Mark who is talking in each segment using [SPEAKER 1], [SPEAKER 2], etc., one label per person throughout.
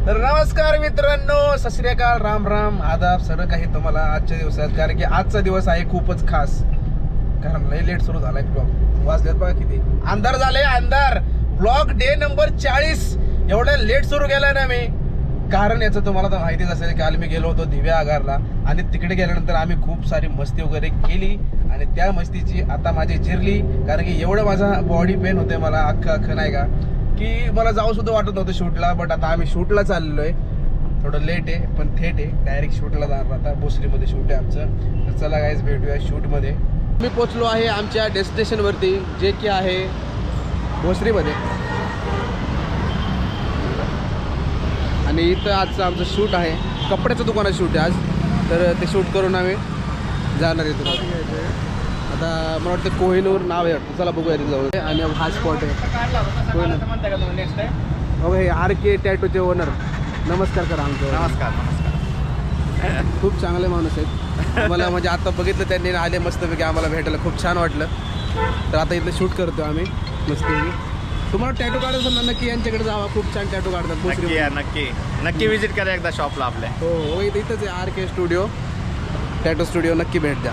[SPEAKER 1] तर नमस्कार मित्रांनो, सत श्री अकाल, राम राम, आदाब सर्व काही तुम्हाला आजच्या दिवसात. कारण की आजचा दिवस आहे खूपच खास, कारण लय लेट सुरू झालाय ब्लॉग. वाजलेत बघा किती, अंधार झाले अंधार. ब्लॉग डे नंबर 40 एवढा लेट सुरू केलाय ना मी. कारण याचं तुम्हाला तर माहितीच असेल, काल मी गेलो होतो दिव्या आगारला आणि तिकडे गेल्यानंतर आम्ही खूप सारी मस्ती वगैरे केली आणि त्या मस्तीची आता माझी जिरली. कारण की एवढं माझा बॉडी पेन होते मला अख्खं नाही का, की मला जाऊ सुद्धा वाटत नव्हतं शूटला. बट आता आम्ही शूटला चाललेलो आहे. थोडं लेट आहे पण थेट आहे, डायरेक्ट शूटला जाणार. आता भोसरीमध्ये शूट आहे आमचं. तर चला गाईज भेटूया शूटमध्ये. मी पोचलो आहे आमच्या डेस्टिनेशनवरती, जे की आहे भोसरीमध्ये. आणि इथं आजचं आमचं शूट आहे, कपड्याचं दुकानात शूट आहे आज. तर ते शूट करून आम्ही जाणार आहे तुला. आता मला वाटतं कोहिनूर नाव आहे वाटतं. चला बघूया तिथे जाऊ. आणि हा स्पॉट आहे कोहिनूर. हे आर के टॅटूचे ओनर, नमस्कार करा आमचं.
[SPEAKER 2] नमस्कार.
[SPEAKER 1] खूप चांगले माणूस आहेत. मला म्हणजे आता बघितलं त्यांनी, आले मस्तपैकी आम्हाला भेटायला खूप छान वाटलं. तर आता इथलं शूट करतो आम्ही मस्तपैकी. तुम्हाला टॅटू काढायचं असेल ना, नक्की यांच्याकडे जावा, खूप छान टॅटू काढतात.
[SPEAKER 2] नक्की विजिट करा एकदा शॉपला आपल्या.
[SPEAKER 1] हो इथंच आहे R K studio, tattoo studio. नक्की भेट द्या.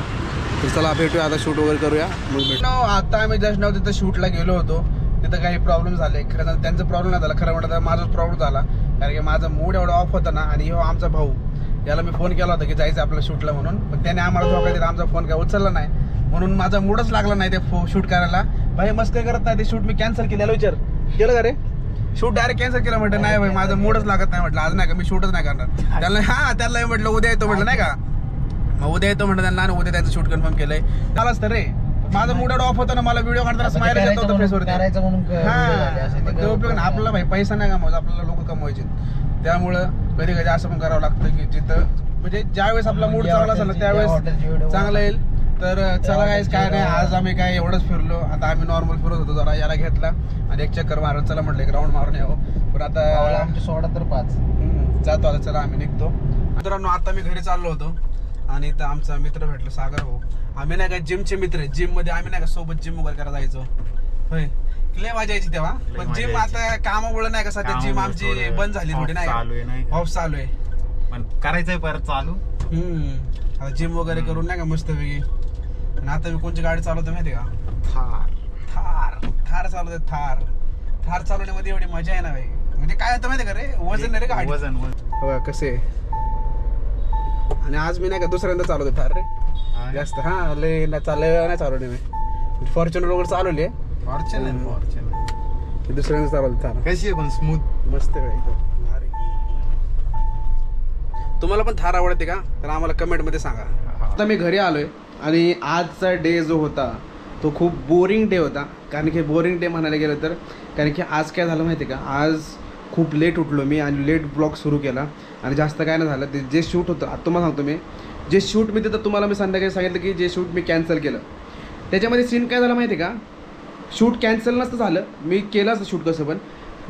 [SPEAKER 1] तर चला भेटूया आता, शूट वगैरे करूया मग भेटू. आता आम्ही जस्ट नाव तिथं शूटला गेलो होतो. तिथं काही प्रॉब्लेम झाले. खरं त्यांचा प्रॉब्लेम नाही झाला, खरं म्हणतात माझाच प्रॉब्लेम झाला. कारण की माझा मूड एवढा ऑफ होता ना. आणि हो आमचा भाऊ, याला मी फोन केला होता की जायचं आपल्या शूटला म्हणून, पण त्याने आम्हाला धोका दिला. आमचा फोन काय उचलला नाही, म्हणून माझा मूडच लागला नाही ते शूट करायला. भाई मस्त काय करत नाही, ते शूट मी कॅन्सल केलेलं. विचार केलं का रे, शूट डायरेक्ट कॅन्सल केलं. म्हटलं नाही भाई माझं मूडच लागत नाही, म्हटलं आज नाही का मी शूटच नाही करणार. त्याला म्हटलं उद्या येतो, म्हटलं नाही का मग उद्या येतो म्हटलं त्यांना. आणि उद्या त्यांचं शूट कन्फर्म केलंय. त्यालाच तर रे माझा मूड ऑफ होता ना, मला व्हिडिओ काढताना स्माइल येत होतं फेसवरती. ते उपयोग ना आपला भाई, पैसा नाही कमवायचा, आपल्याला लोक कमवायचे. त्यामुळं कधी कधी असं पण करावं लागतं की जिथं म्हणजे ज्यावेळेस आपला मूड चांगला असेल ना त्यावेळेस चांगला येईल. तर चला गाईस, काय नाही आज आम्ही काय एवढंच फिरलो. आता आम्ही नॉर्मल फिरत होतो, जरा याला घेतला आणि एक चक्कर मारून चला म्हटलं एक राऊंड मारून यावं. पण आता
[SPEAKER 2] आमचे 16 तर 5
[SPEAKER 1] जातो. आता चला आम्ही निघतो. मित्रांनो आता मी घरी चाललो होतो आणि इथं आमचा मित्र भेटलो, सागर भाऊ. आम्ही नाही का जिमचे मित्र, जिम मध्ये आम्ही नाही का सोबत जिम वगैरे करायला जायचो. होय लय मजा यायची तेव्हा. पण जिम आता कामामुळे नाही का सध्या जिम आमची बंद झाली थोडी, नाही पाऊस चालू आहे.
[SPEAKER 2] पण करायचंय परत चालू.
[SPEAKER 1] आता जिम वगैरे करून नाही का मस्त वेगळी. आणि आता मी कोणची गाडी चालवतो माहिती का, थार चालवते. थार चालवण्यामध्ये एवढी मजा आहे ना भाई. म्हणजे काय होतं माहिती का रे, वजन रे गाडी, वजन कसे. आणि आज मी नाही का दुसऱ्यांदा चालवतो थार रे जास्त. लय नाही चालवले मी. फॉर्च्युनर वगैरे चालवली आहे. फॉर्च्युनर दुसऱ्यांदा चालवतो थार.
[SPEAKER 2] कशी आहे पण स्मूथ
[SPEAKER 1] मस्त आहे. तुम्हाला पण थार आवडते का, तर आम्हाला कमेंट मध्ये सांगा. आता मी घरी आलोय आणि आजचा डे जो होता तो खूप बोरिंग डे होता. कारण की बोरिंग डे म्हणायला गेलं तर, कारण की आज काय झालं माहिती आहे का, आज खूप लेट उठलो मी आणि लेट ब्लॉग सुरू केला. आणि जास्त काय नाही झालं. ते जे शूट होतं आता तुम्हाला सांगतो मी, जे शूट मी तिथं तुम्हाला मी संध्याकाळी सांगितलं की जे शूट मी कॅन्सल केलं, त्याच्यामध्ये सीन काय झाला माहिती आहे का, शूट कॅन्सल नसतं झालं, मी केलंच शूट कसं पण.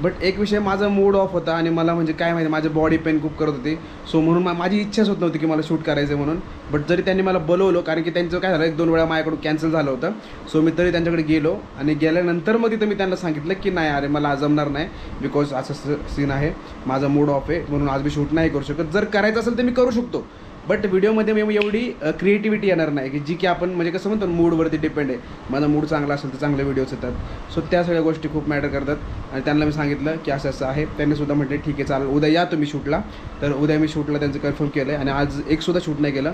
[SPEAKER 1] बट एक विषय, माझा मूड ऑफ होता आणि मला म्हणजे काय माहिती माझी बॉडी पेन खूप करत होती. सो म्हणून माझी इच्छाच होत नव्हती की मला शूट करायचं म्हणून. बट जरी त्यांनी मला बोलवलं, कारण की त्यांचं काय झालं 1-2 वेळा माझ्याकडून कॅन्सल झालं होतं. सो मी तरी त्यांच्याकडे गेलो आणि गेल्यानंतर मग तिथं मी त्यांना सांगितलं की नाही अरे मला आज जमणार नाही, बिकॉज असं सीन आहे, माझा मूड ऑफ आहे, म्हणून आज मी शूट नाही करू शकत. जर करायचं असेल तर मी करू शकतो, बट व्हिडिओमध्ये मी एवढी क्रिएटिव्हिटी येणार नाही की जी की आपण म्हणजे कसं म्हणतो मूडवरती डिपेंड आहे. माझा मूड चांगला असेल तर चांगले व्हिडिओज येतात. सो त्या सगळ्या गोष्टी खूप मॅटर करतात. आणि त्यांना मी सांगितलं की असं असं आहे. त्यांनीसुद्धा म्हटले ठीक आहे चालेल, उद्या या तुम्ही शूटला. तर उद्या मी शूटला त्यांचं कन्फर्म केलं आहे आणि आज एकसुद्धा शूट नाही केलं.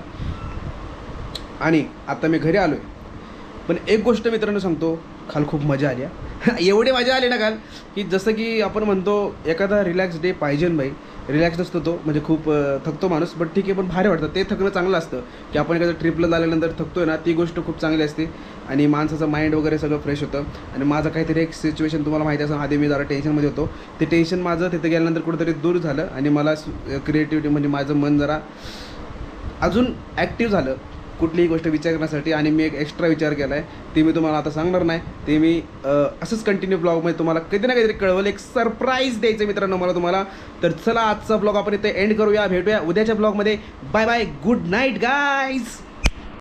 [SPEAKER 1] आणि आता मी घरी आलो आहे. पण एक गोष्ट मित्रांनो सांगतो, काल खूप मजा आली. एवढी मजा आली ना काल की जसं की आपण म्हणतो एखादा रिलॅक्स डे पाहिजे बाई. रिलॅक्स नसतो तो, म्हणजे खूप थकतो माणूस, बट ठीक आहे, पण भारी वाटतं. ते थकणं चांगलं असतं की आपण एखाद्या ट्रिपला झाल्यानंतर थकतोय ना, ती गोष्ट खूप चांगली असते आणि माणसाचं माइंड वगैरे सगळं फ्रेश होतं. आणि माझं काहीतरी एक सिच्युएशन तुम्हाला माहिती असेल, आधी मी जरा टेन्शनमध्ये होतो. ते टेन्शन माझं तिथे गेल्यानंतर कुठेतरी दूर झालं आणि मला क्रिएटिव्हिटी म्हणजे माझं मन जरा अजून ॲक्टिव्ह झालं कुठलीही गोष्ट विचार करण्यासाठी. आणि मी एक एक्स्ट्रा विचार केला आहे, ते मी तुम्हाला आता सांगणार नाही. ते मी असंच कंटिन्यू ब्लॉगमध्ये तुम्हाला कधी ना काहीतरी कळवलं, एक सरप्राईज द्यायचं मित्रांनो मला तुम्हाला. तर चला आजचा ब्लॉग आपण इथे एंड करूया. भेटूया उद्याच्या ब्लॉगमध्ये. Bye bye, good night guys.